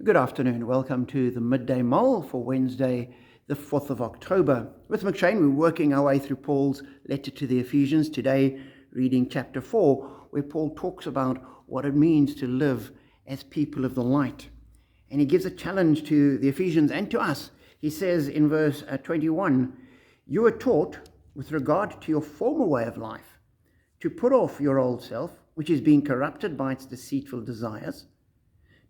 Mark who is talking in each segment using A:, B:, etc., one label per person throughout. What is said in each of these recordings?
A: Good afternoon. Welcome to the Midday Mull for Wednesday, the 4th of October. With McShane, we're working our way through Paul's letter to the Ephesians. Today, reading chapter 4, where Paul talks about what it means to live as people of the light. And he gives a challenge to the Ephesians and to us. He says in verse 21, "You were taught, with regard to your former way of life, to put off your old self, which is being corrupted by its deceitful desires,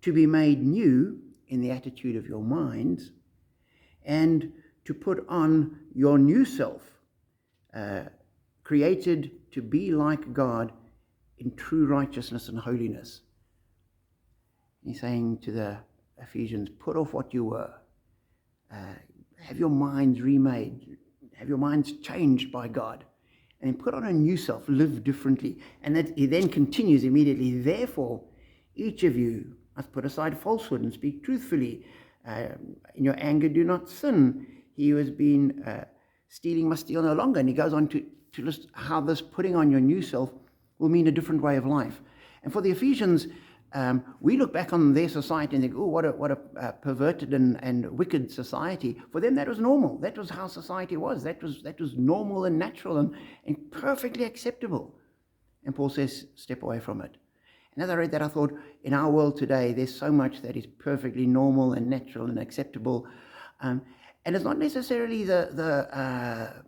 A: to be made new in the attitude of your minds, and to put on your new self, created to be like God in true righteousness and holiness." He's saying to the Ephesians, put off what you were. Have your minds remade. Have your minds changed by God. And then put on a new self, live differently. And that he then continues immediately, "Therefore, each of you must put aside falsehood and speak truthfully. In your anger, do not sin. He who has been stealing must steal no longer." And he goes on to list how this putting on your new self will mean a different way of life. And for the Ephesians, we look back on their society and think, oh, what a perverted and wicked society. For them, that was normal. That was how society was. That was normal and natural and perfectly acceptable. And Paul says, step away from it. And as I read that, I thought, in our world today, there's so much that is perfectly normal and natural and acceptable. And it's not necessarily the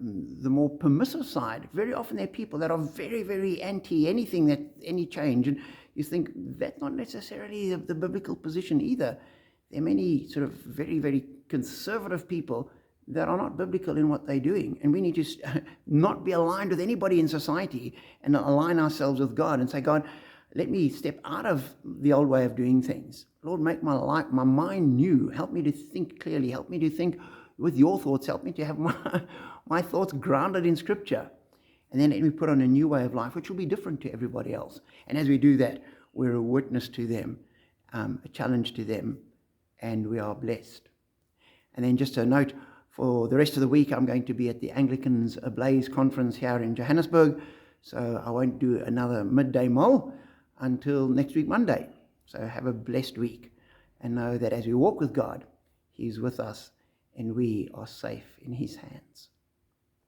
A: more permissive side. Very often there are people that are very, very anti any change. And you think that's not necessarily the biblical position either. There are many sort of very, very conservative people that are not biblical in what they're doing. And we need to not be aligned with anybody in society and align ourselves with God and say, God, let me step out of the old way of doing things. Lord, make my mind new. Help me to think clearly. Help me to think with your thoughts. Help me to have my thoughts grounded in Scripture. And then let me put on a new way of life, which will be different to everybody else. And as we do that, we're a witness to them, a challenge to them, and we are blessed. And then just a note, for the rest of the week, I'm going to be at the Anglicans Ablaze conference here in Johannesburg. So I won't do another Midday Mull until next week, Monday. So have a blessed week and know that as we walk with God, He's with us and we are safe in His hands.